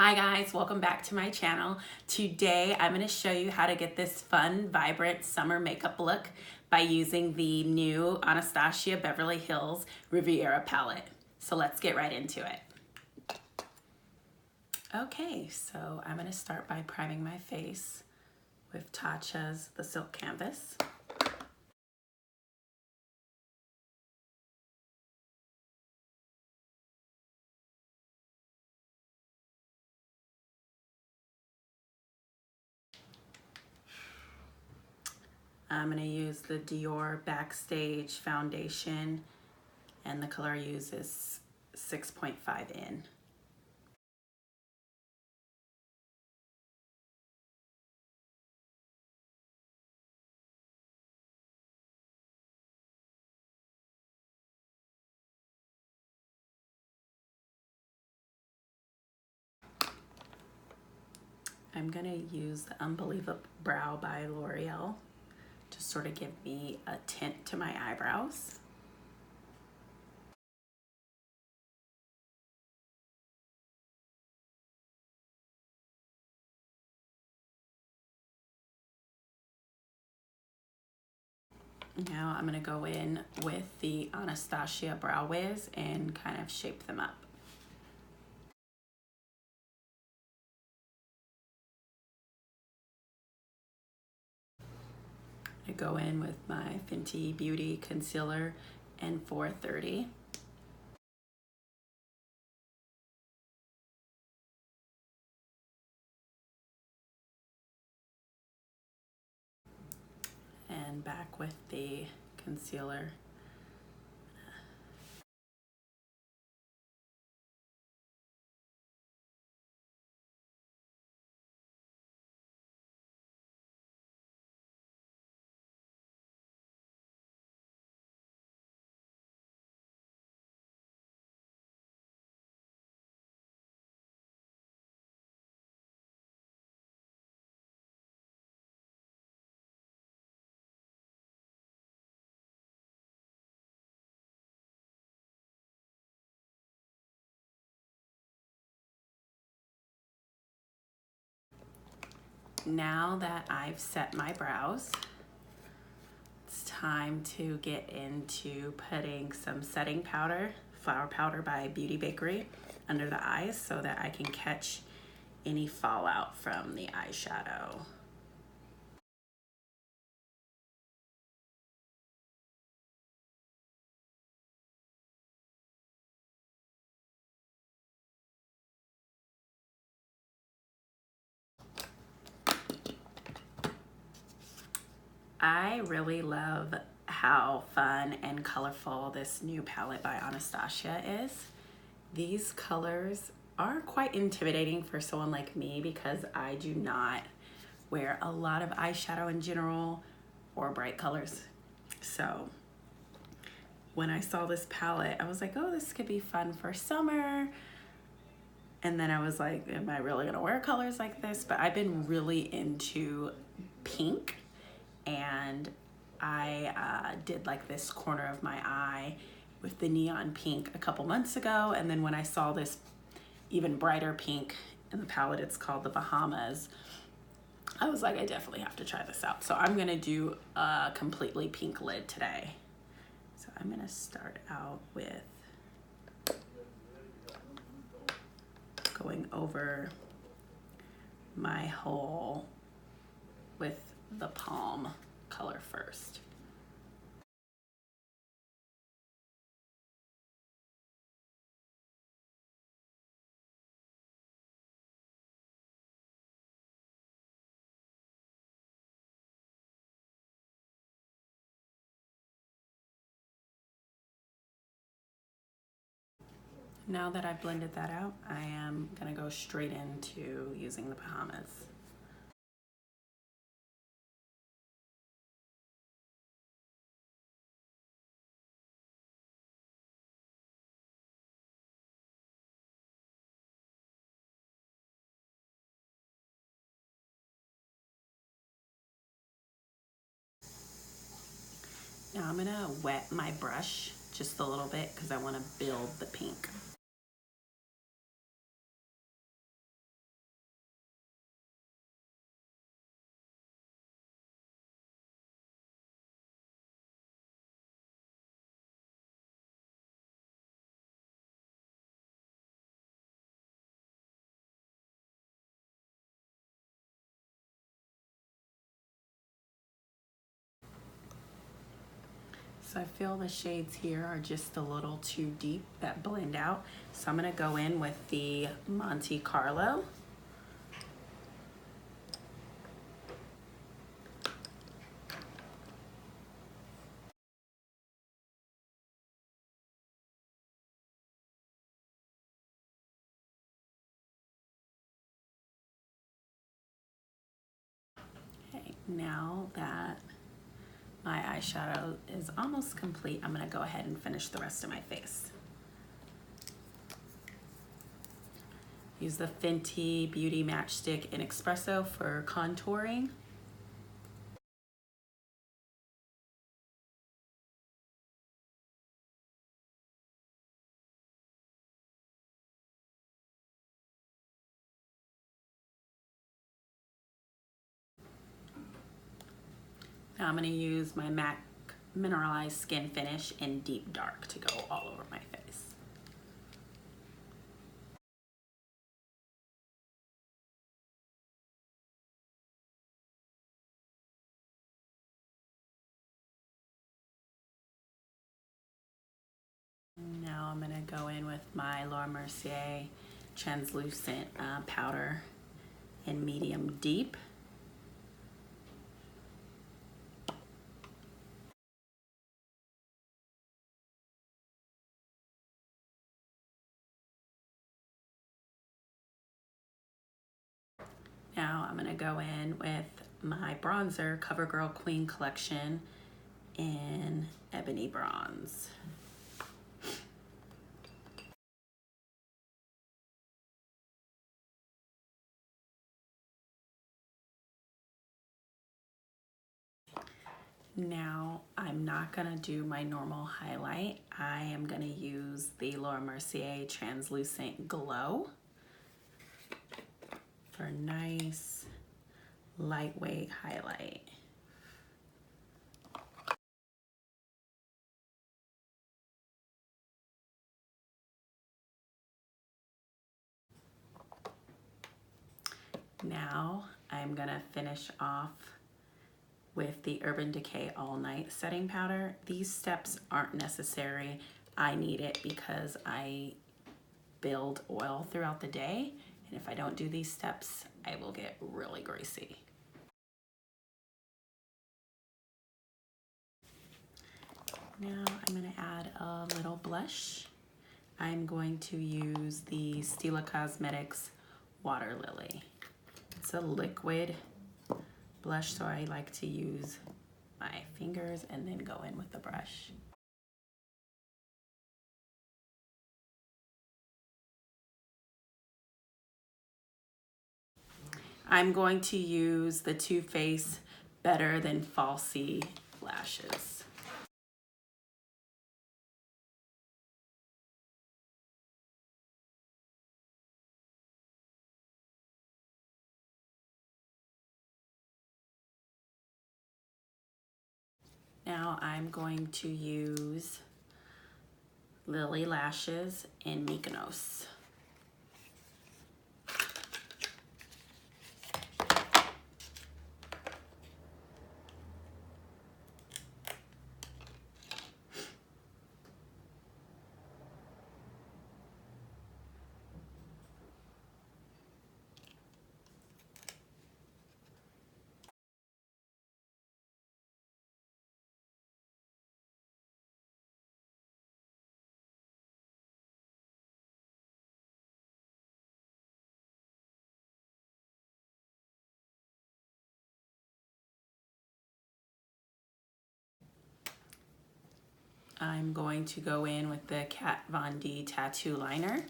Hi guys, welcome back to my channel. Today I'm going to show you how to get this fun, vibrant summer makeup look by using the new Anastasia Beverly Hills Riviera palette. So let's get right into it. Okay, so I'm going to start by priming my face with Tatcha's The Silk Canvas. I'm going to use the DIOR Backstage foundation, and the color I use is 6.5 in. I'm going to use the Unbelieva-Brow by L'Oreal to sort of give me a tint to my eyebrows. Now I'm going to go in with the Anastasia Brow Wiz and kind of shape them up. I go in with my Fenty Beauty Concealer and 430. And back with the concealer. Now that I've set my brows, it's time to get into putting some setting powder, flower powder by Beauty Bakerie, under the eyes so that I can catch any fallout from the eyeshadow. I really love how fun and colorful this new palette by Anastasia is. These colors are quite intimidating for someone like me because I do not wear a lot of eyeshadow in general or bright colors. So when I saw this palette, I was like, oh, this could be fun for summer. And then I was like, am I really gonna wear colors like this? But I've been really into pink, and I did like this corner of my eye with the neon pink a couple months ago. And then when I saw this even brighter pink in the palette, it's called the Bahamas, I was like, I definitely have to try this out. So I'm gonna do a completely pink lid today. So I'm gonna start out with going over my hole with the palm color first. Now that I've blended that out, I am gonna go straight into using the Bahamas. Now I'm gonna wet my brush just a little bit because I wanna build the pink. So I feel the shades here are just a little too deep that blend out. So I'm gonna go in with the Monte Carlo. Okay, now that my eyeshadow is almost complete, I'm gonna go ahead and finish the rest of my face. Use the Fenty Beauty Matchstick in Espresso for contouring. Now I'm gonna use my MAC Mineralize Skinfinish in Deep Dark to go all over my face. Now I'm gonna go in with my Laura Mercier translucent powder in medium deep. Now I'm gonna go in with my bronzer, CoverGirl Queen Collection in Ebony Bronze. Now I'm not gonna do my normal highlight. I am gonna use the Laura Mercier Translucent Glow for a nice lightweight highlight. Now I'm gonna finish off with the Urban Decay All Night Setting Powder. These steps aren't necessary. I need it because I build oil throughout the day, and if I don't do these steps, I will get really greasy. Now I'm gonna add a little blush. I'm going to use the Stila Cosmetics Water Lily. It's a liquid blush, so I like to use my fingers and then go in with the brush. I'm going to use the Too Faced Better Than Falsy lashes. Now I'm going to use Lilly lashes in Mykonos. I'm going to go in with the Kat Von D Tattoo Liner.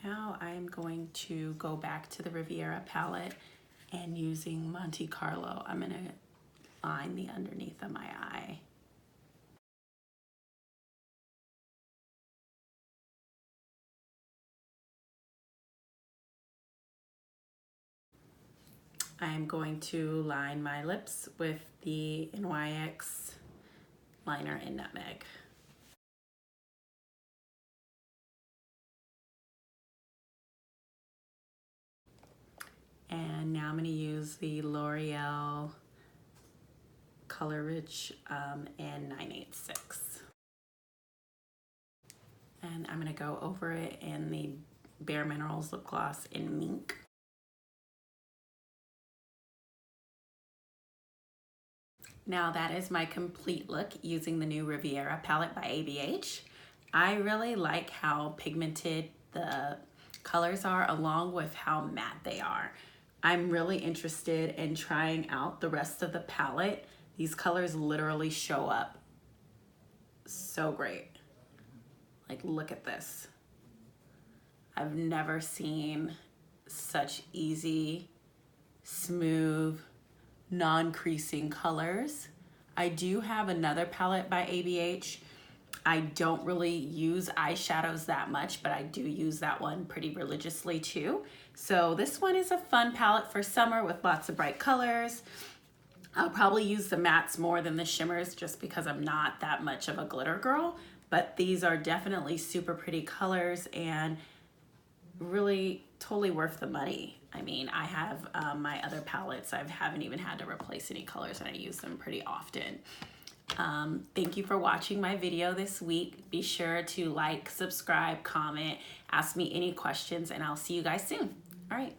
Now I'm going to go back to the Riviera palette and using Monte Carlo, I'm gonna line the underneath of my eye. I'm going to line my lips with the NYX liner in Nutmeg. And now I'm going to use the L'Oreal Color Rich N986. And I'm going to go over it in the Bare Minerals lip gloss in Mink. Now that is my complete look using the new Riviera palette by ABH. I really like how pigmented the colors are along with how matte they are. I'm really interested in trying out the rest of the palette. These colors literally show up so great. Like, look at this. I've never seen such easy, smooth, non-creasing colors. I do have another palette by ABH. I don't really use eyeshadows that much, but I do use that one pretty religiously too. So this one is a fun palette for summer with lots of bright colors. I'll probably use the mattes more than the shimmers just because I'm not that much of a glitter girl, but these are definitely super pretty colors and really totally worth the money. I mean, I have my other palettes. I haven't even had to replace any colors and I use them pretty often. Thank you for watching my video this week. Be sure to like, subscribe, comment, ask me any questions, and I'll see you guys soon. All right.